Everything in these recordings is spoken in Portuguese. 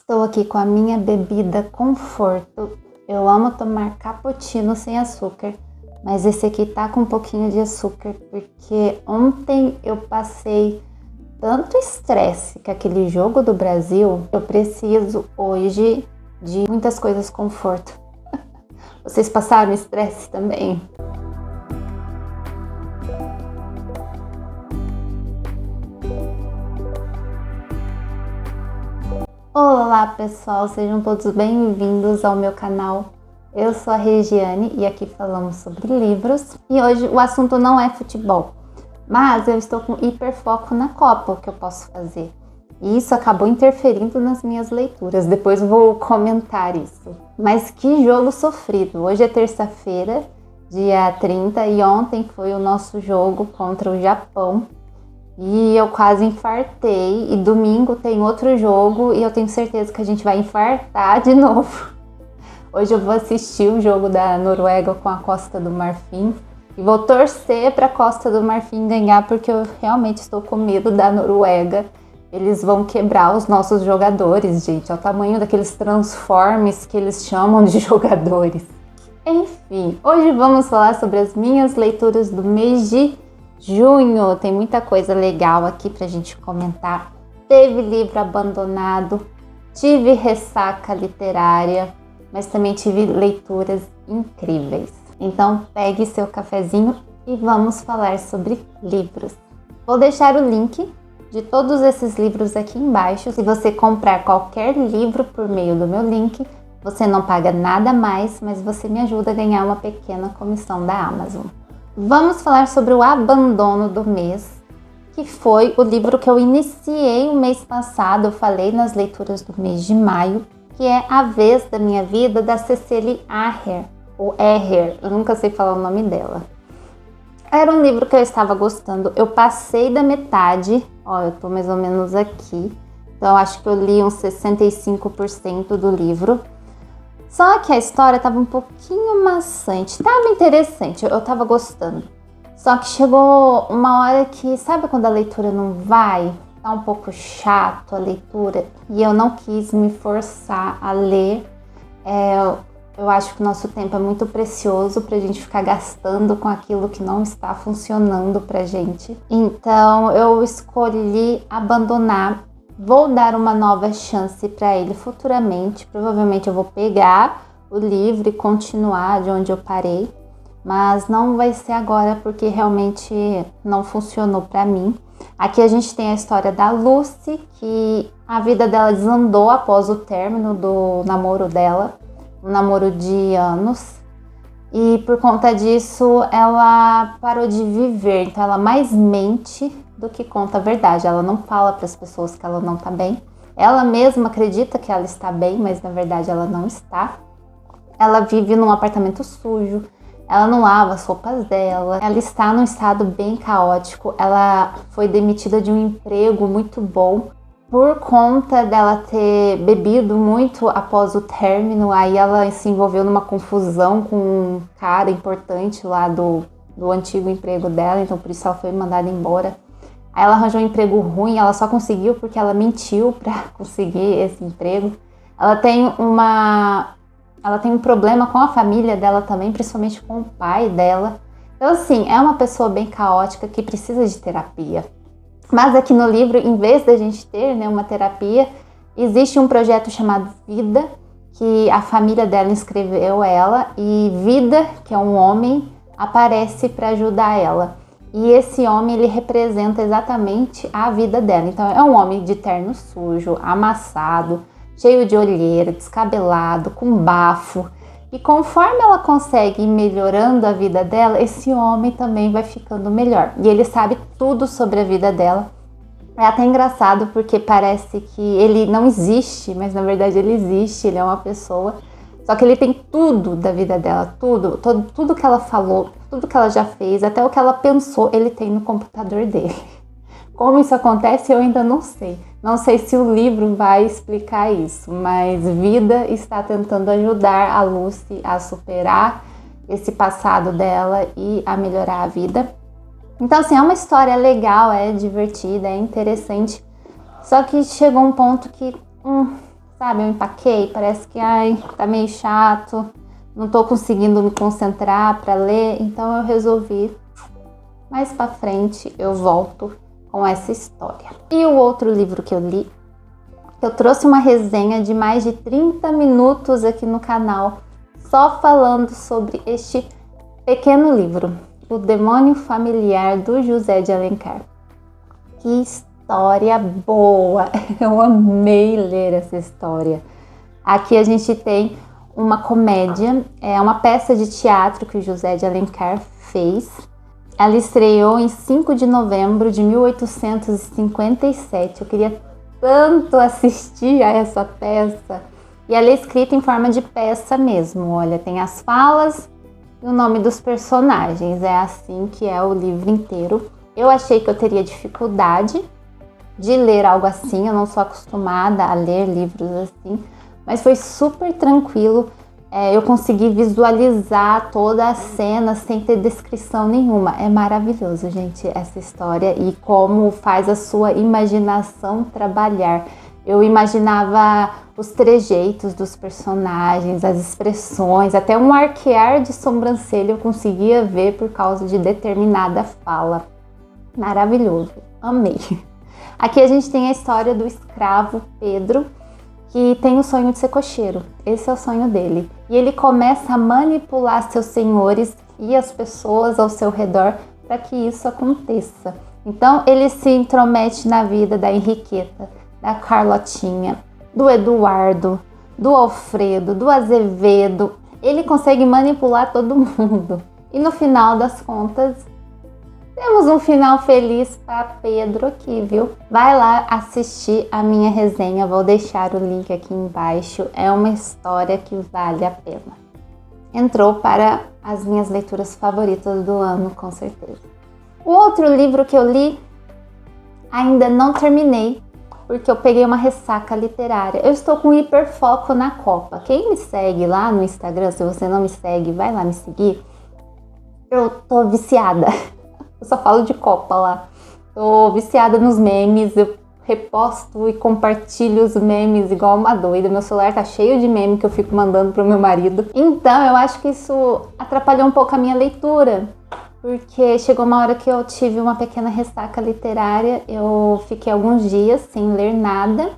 Estou aqui com a minha bebida conforto. Eu amo tomar cappuccino sem açúcar, mas esse aqui tá com um pouquinho de açúcar porque ontem eu passei tanto estresse com aquele jogo do Brasil. Eu preciso hoje de muitas coisas conforto. Vocês passaram estresse também? Olá pessoal, sejam todos bem-vindos ao meu canal. Eu sou a Regiane e aqui falamos sobre livros. E hoje o assunto não é futebol, mas eu estou com hiperfoco na Copa, o que eu posso fazer. E isso acabou interferindo nas minhas leituras, depois vou comentar isso. Mas que jogo sofrido! Hoje é terça-feira, dia 30, e ontem foi o nosso jogo contra o Japão. E eu quase infartei, e domingo tem outro jogo e eu tenho certeza que a gente vai infartar de novo. Hoje eu vou assistir o jogo da Noruega com a Costa do Marfim e vou torcer para a Costa do Marfim ganhar, porque eu realmente estou com medo da Noruega. Eles vão quebrar os nossos jogadores, gente. É o tamanho daqueles transformes que eles chamam de jogadores. Enfim, hoje vamos falar sobre as minhas leituras do mês de junho. Tem muita coisa legal aqui pra gente comentar. Teve livro abandonado, tive ressaca literária, mas também tive leituras incríveis. Então pegue seu cafezinho e vamos falar sobre livros. Vou deixar o link de todos esses livros aqui embaixo. Se você comprar qualquer livro por meio do meu link, você não paga nada mais, mas você me ajuda a ganhar uma pequena comissão da Amazon. Vamos falar sobre o abandono do mês, que foi o livro que eu iniciei o mês passado. Eu falei nas leituras do mês de maio, que é A Vez da Minha Vida, da Cecily Ahern, ou Ahern, eu nunca sei falar o nome dela. Era um livro que eu estava gostando, eu passei da metade, ó, eu tô mais ou menos aqui, então eu acho que eu li uns 65% do livro. Só que a história tava um pouquinho maçante, tava interessante, eu tava gostando. Só que chegou uma hora que, sabe quando a leitura não vai? Tá um pouco chato a leitura e eu não quis me forçar a ler. Eu acho que o nosso tempo é muito precioso pra gente ficar gastando com aquilo que não está funcionando pra gente. Então eu escolhi abandonar. Vou dar uma nova chance para ele futuramente. Provavelmente eu vou pegar o livro e continuar de onde eu parei, mas não vai ser agora porque realmente não funcionou para mim. Aqui a gente tem a história da Lucy, que a vida dela desandou após o término do namoro dela, um namoro de anos. E por conta disso ela parou de viver, então ela mais mente do que conta a verdade. Ela não fala para as pessoas que ela não está bem. Ela mesma acredita que ela está bem, mas na verdade ela não está. Ela vive num apartamento sujo, ela não lava as roupas dela, ela está num estado bem caótico. Ela foi demitida de um emprego muito bom por conta dela ter bebido muito após o término. Aí ela se envolveu numa confusão com um cara importante lá do antigo emprego dela, então por isso ela foi mandada embora. Aí ela arranjou um emprego ruim, ela só conseguiu porque ela mentiu para conseguir esse emprego. Ela tem um problema com a família dela também, principalmente com o pai dela. Então assim, é uma pessoa bem caótica que precisa de terapia. Mas aqui no livro, em vez da gente ter, né, uma terapia, existe um projeto chamado Vida, que a família dela inscreveu ela, e Vida, que é um homem, aparece para ajudar ela. E esse homem, ele representa exatamente a vida dela. Então é um homem de terno sujo, amassado, cheio de olheira, descabelado, com bafo. E conforme ela consegue ir melhorando a vida dela, esse homem também vai ficando melhor. E ele sabe tudo sobre a vida dela. É até engraçado porque parece que ele não existe, mas na verdade ele existe, ele é uma pessoa. Só que ele tem tudo da vida dela, tudo que ela falou, tudo que ela já fez, até o que ela pensou, ele tem no computador dele. Como isso acontece, eu ainda não sei. Não sei se o livro vai explicar isso, mas Vida está tentando ajudar a Lucy a superar esse passado dela e a melhorar a vida. Então, assim, é uma história legal, é divertida, é interessante. Só que chegou um ponto que, sabe? Eu empaquei, parece que tá meio chato, não tô conseguindo me concentrar para ler, então eu resolvi mais para frente eu volto com essa história. E o outro livro que eu li, eu trouxe uma resenha de mais de 30 minutos aqui no canal, só falando sobre este pequeno livro, O Demônio Familiar, do José de Alencar. Que história boa! Eu amei ler essa história. Aqui a gente tem uma comédia, é uma peça de teatro que o José de Alencar fez. Ela estreou em 5 de novembro de 1857. Eu queria tanto assistir a essa peça. E ela é escrita em forma de peça mesmo. Olha, tem as falas e o nome dos personagens. É assim que é o livro inteiro. Eu achei que eu teria dificuldade de ler algo assim. Eu não sou acostumada a ler livros assim. Mas foi super tranquilo. Eu consegui visualizar toda a cena sem ter descrição nenhuma. É maravilhoso, gente, essa história e como faz a sua imaginação trabalhar. Eu imaginava os trejeitos dos personagens, as expressões, até um arquear de sobrancelha eu conseguia ver por causa de determinada fala. Maravilhoso, amei. Aqui a gente tem a história do escravo Pedro, que tem o sonho de ser cocheiro. Esse é o sonho dele. E ele começa a manipular seus senhores e as pessoas ao seu redor para que isso aconteça. Então ele se intromete na vida da Henriqueta, da Carlotinha, do Eduardo, do Alfredo, do Azevedo. Ele consegue manipular todo mundo. E no final das contas, temos um final feliz para Pedro aqui, viu? Vai lá assistir a minha resenha, vou deixar o link aqui embaixo. É uma história que vale a pena. Entrou para as minhas leituras favoritas do ano, com certeza. O outro livro que eu li, ainda não terminei, porque eu peguei uma ressaca literária. Eu estou com hiperfoco na Copa. Quem me segue lá no Instagram, se você não me segue, vai lá me seguir. Eu tô viciada. Eu só falo de Copa lá. Tô viciada nos memes, eu reposto e compartilho os memes igual uma doida. Meu celular tá cheio de meme que eu fico mandando pro meu marido. Então eu acho que isso atrapalhou um pouco a minha leitura, porque chegou uma hora que eu tive uma pequena ressaca literária. Eu fiquei alguns dias sem ler nada,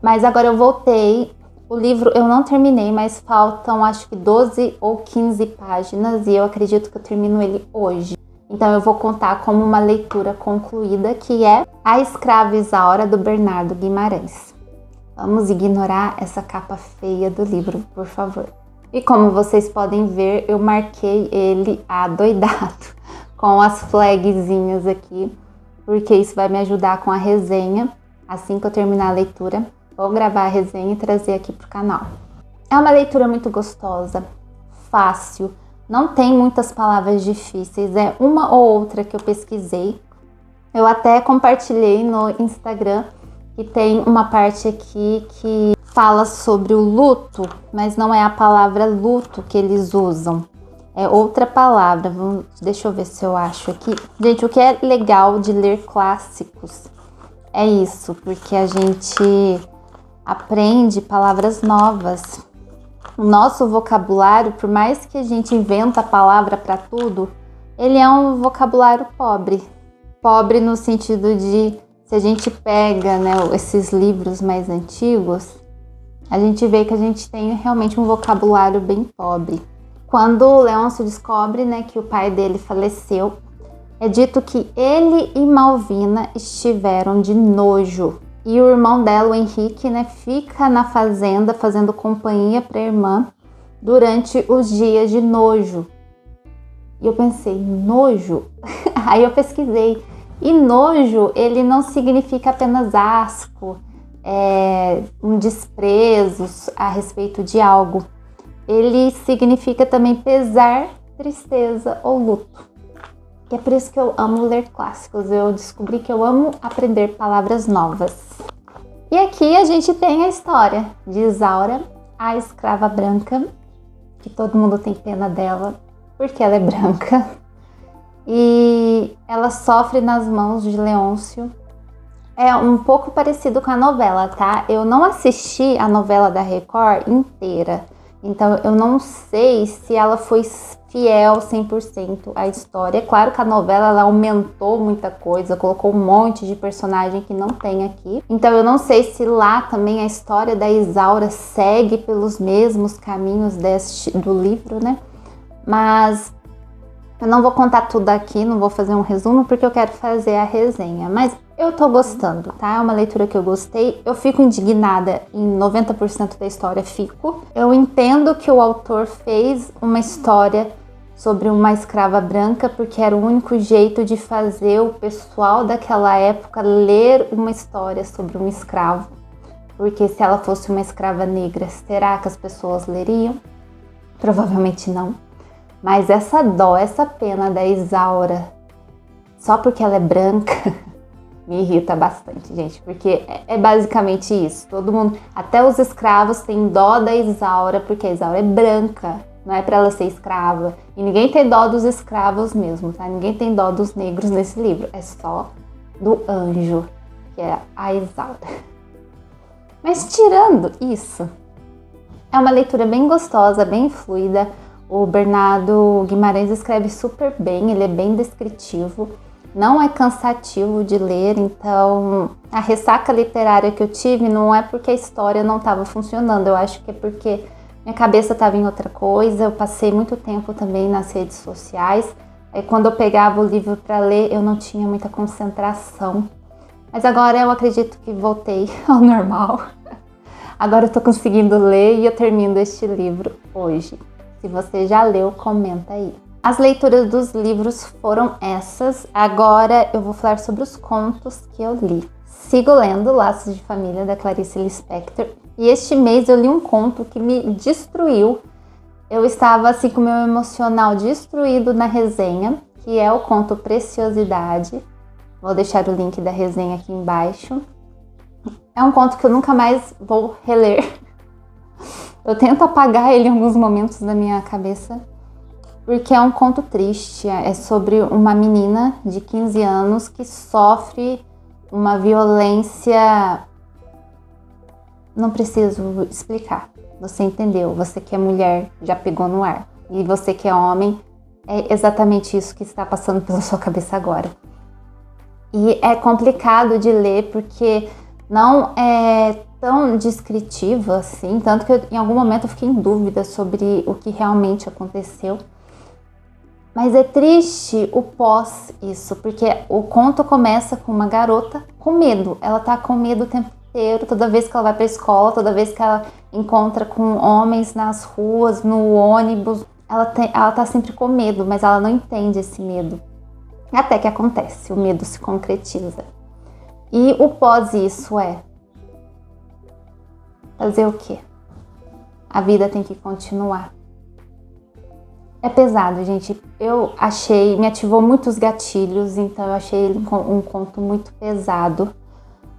mas agora eu voltei. O livro eu não terminei, mas faltam acho que 12 ou 15 páginas e eu acredito que eu termino ele hoje. Então eu vou contar como uma leitura concluída, que é A Escrava Isaura, do Bernardo Guimarães. Vamos ignorar essa capa feia do livro, por favor. E como vocês podem ver, eu marquei ele adoidado, com as flagzinhas aqui, porque isso vai me ajudar com a resenha. Assim que eu terminar a leitura, vou gravar a resenha e trazer aqui pro canal. É uma leitura muito gostosa, fácil. Não tem muitas palavras difíceis, é uma ou outra que eu pesquisei. Eu até compartilhei no Instagram que tem uma parte aqui que fala sobre o luto, mas não é a palavra luto que eles usam. É outra palavra. Deixa eu ver se eu acho aqui. Gente, o que é legal de ler clássicos é isso, porque a gente aprende palavras novas. O nosso vocabulário, por mais que a gente inventa a palavra para tudo, ele é um vocabulário pobre. Pobre no sentido de, se a gente pega, né, esses livros mais antigos, a gente vê que a gente tem realmente um vocabulário bem pobre. Quando o Leôncio descobre, né, que o pai dele faleceu, é dito que ele e Malvina estiveram de nojo. E o irmão dela, o Henrique, né, fica na fazenda fazendo companhia para a irmã durante os dias de nojo. E eu pensei, nojo? Aí eu pesquisei. E nojo, ele não significa apenas asco, um desprezo a respeito de algo. Ele significa também pesar, tristeza ou luto. E é por isso que eu amo ler clássicos. Eu descobri que eu amo aprender palavras novas. E aqui a gente tem a história de Isaura, a escrava branca, que todo mundo tem pena dela, porque ela é branca. E ela sofre nas mãos de Leôncio. é um pouco parecido com a novela, tá? Eu não assisti a novela da Record inteira, então eu não sei se ela foi fiel 100% à história. É claro que a novela ela aumentou muita coisa, colocou um monte de personagem que não tem aqui. Então eu não sei se lá também a história da Isaura segue pelos mesmos caminhos do livro, né? Mas eu não vou contar tudo aqui, não vou fazer um resumo porque eu quero fazer a resenha. Mas eu tô gostando, tá? É uma leitura que eu gostei. Eu fico indignada em 90% da história, fico. Eu entendo que o autor fez uma história sobre uma escrava branca porque era o único jeito de fazer o pessoal daquela época ler uma história sobre um escravo. Porque se ela fosse uma escrava negra, será que as pessoas leriam? Provavelmente não. Mas essa dó, essa pena da Isaura, só porque ela é branca, me irrita bastante, gente. Porque é basicamente isso. Todo mundo, até os escravos têm dó da Isaura, porque a Isaura é branca. Não é pra ela ser escrava. E ninguém tem dó dos escravos mesmo, tá? Ninguém tem dó dos negros nesse livro. É só do anjo, que é a Isaura. Mas tirando isso, é uma leitura bem gostosa, bem fluida. O Bernardo Guimarães escreve super bem, ele é bem descritivo. Não é cansativo de ler, então a ressaca literária que eu tive não é porque a história não estava funcionando. Eu acho que é porque minha cabeça estava em outra coisa, eu passei muito tempo também nas redes sociais. Aí quando eu pegava o livro para ler, eu não tinha muita concentração. Mas agora eu acredito que voltei ao normal. Agora eu tô conseguindo ler e eu termino este livro hoje. Se você já leu, comenta aí. As leituras dos livros foram essas. Agora eu vou falar sobre os contos que eu li. Sigo lendo Laços de Família, da Clarice Lispector. E este mês eu li um conto que me destruiu. Eu estava assim com o meu emocional destruído na resenha, que é o conto Preciosidade. Vou deixar o link da resenha aqui embaixo. É um conto que eu nunca mais vou reler. Eu tento apagar ele em alguns momentos da minha cabeça, porque é um conto triste. É sobre uma menina de 15 anos que sofre uma violência. Não preciso explicar. Você entendeu. Você que é mulher já pegou no ar. E você que é homem, é exatamente isso que está passando pela sua cabeça agora. E é complicado de ler porque não é tão descritivo assim, tanto que em algum momento eu fiquei em dúvida sobre o que realmente aconteceu. Mas é triste o pós isso, porque o conto começa com uma garota com medo. Ela tá com medo o tempo inteiro, toda vez que ela vai pra escola, toda vez que ela encontra com homens nas ruas, no ônibus, ela tá sempre com medo, mas ela não entende esse medo. Até que acontece, o medo se concretiza. E o pós isso é fazer o quê? A vida tem que continuar. É pesado, gente. Eu achei, me ativou muitos gatilhos, então eu achei ele um conto muito pesado.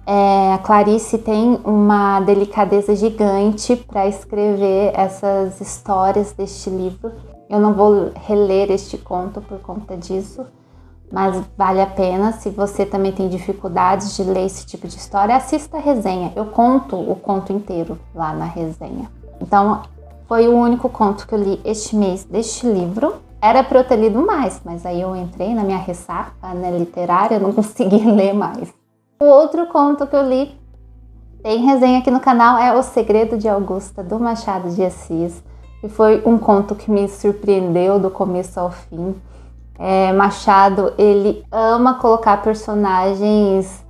A Clarice tem uma delicadeza gigante para escrever essas histórias deste livro. Eu não vou reler este conto por conta disso, mas vale a pena. Se você também tem dificuldades de ler esse tipo de história, assista a resenha. Eu conto o conto inteiro lá na resenha. Então, foi o único conto que eu li este mês deste livro. Era para eu ter lido mais, mas aí eu entrei na minha ressaca, né, literária, não consegui ler mais. O outro conto que eu li, tem resenha aqui no canal, é O Segredo de Augusta, do Machado de Assis. E foi um conto que me surpreendeu do começo ao fim. Machado, ele ama colocar personagens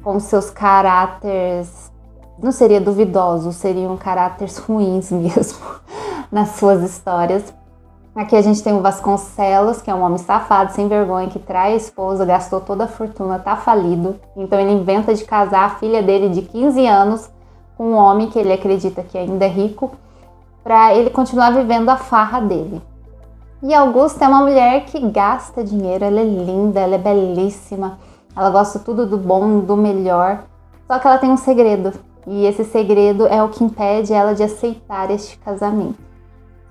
com seus caráteres, não seria duvidosos, seriam caráteres ruins mesmo nas suas histórias. Aqui a gente tem o Vasconcelos, que é um homem safado, sem vergonha, que trai a esposa, gastou toda a fortuna, tá falido. Então ele inventa de casar a filha dele de 15 anos com um homem que ele acredita que ainda é rico, para ele continuar vivendo a farra dele. E Augusta é uma mulher que gasta dinheiro, ela é linda, ela é belíssima, ela gosta tudo do bom, do melhor, só que ela tem um segredo, e esse segredo é o que impede ela de aceitar este casamento.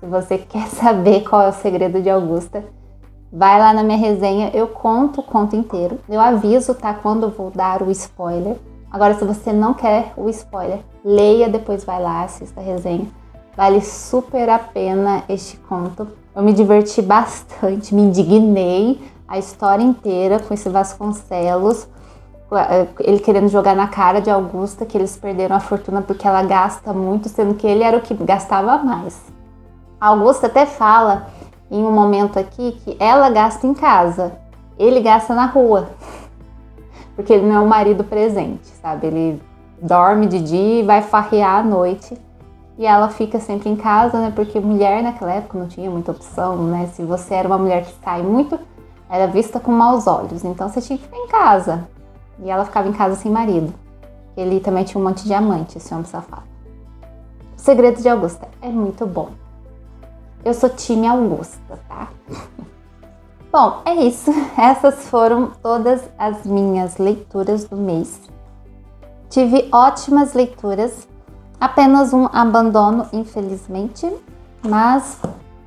Se você quer saber qual é o segredo de Augusta, vai lá na minha resenha, eu conto o conto inteiro. Eu aviso, tá? Quando eu vou dar o spoiler. Agora, se você não quer o spoiler, leia, depois vai lá, assista a resenha. Vale super a pena este conto. Eu me diverti bastante, me indignei a história inteira com esse Vasconcelos. Ele querendo jogar na cara de Augusta que eles perderam a fortuna porque ela gasta muito, sendo que ele era o que gastava mais. A Augusta até fala em um momento aqui que ela gasta em casa, ele gasta na rua, porque ele não é um marido presente, sabe? Ele dorme de dia e vai farrear à noite e ela fica sempre em casa, né? Porque mulher naquela época não tinha muita opção, né? Se você era uma mulher que sai muito, era vista com maus olhos, então você tinha que ficar em casa. E ela ficava em casa sem marido. Ele também tinha um monte de amante, esse homem safado. O Segredo de Augusta é muito bom. Eu sou time Augusta, tá? Bom, é isso. Essas foram todas as minhas leituras do mês. Tive ótimas leituras. Apenas um abandono, infelizmente. Mas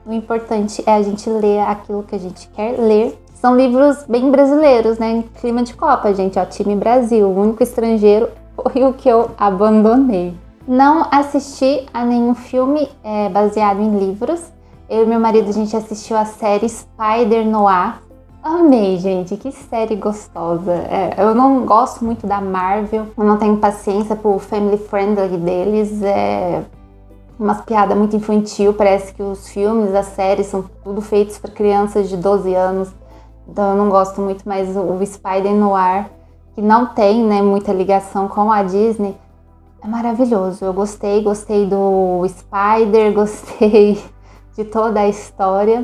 o importante é a gente ler aquilo que a gente quer ler. São livros bem brasileiros, né? Em clima de Copa, gente. Ó, time Brasil. O único estrangeiro foi o que eu abandonei. Não assisti a nenhum filme baseado em livros. Eu e meu marido, a gente assistiu a série Spider-Noir. Amei, gente. Que série gostosa. Eu não gosto muito da Marvel. Eu não tenho paciência pro family friendly deles. Umas piadas muito infantil. Parece que os filmes, as séries são tudo feitos para crianças de 12 anos. Então eu não gosto muito, mas o Spider-Noir, que não tem, né, muita ligação com a Disney, é maravilhoso. Eu gostei do Spider, gostei de toda a história.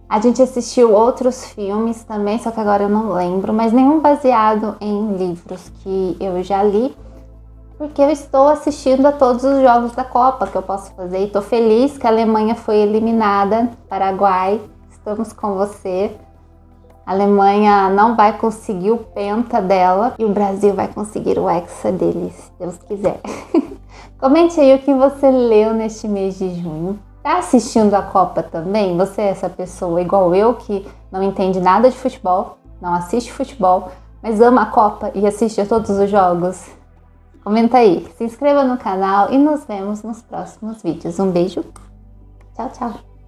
A gente assistiu outros filmes também, só que agora eu não lembro, mas nenhum baseado em livros que eu já li, porque eu estou assistindo a todos os jogos da Copa que eu posso fazer. E estou feliz que a Alemanha foi eliminada, Paraguai, estamos com você. A Alemanha não vai conseguir o penta dela e o Brasil vai conseguir o hexa dele, se Deus quiser. Comente aí o que você leu neste mês de junho. Tá assistindo a Copa também? Você é essa pessoa igual eu que não entende nada de futebol, não assiste futebol, mas ama a Copa e assiste a todos os jogos? Comenta aí, se inscreva no canal e nos vemos nos próximos vídeos. Um beijo, tchau, tchau!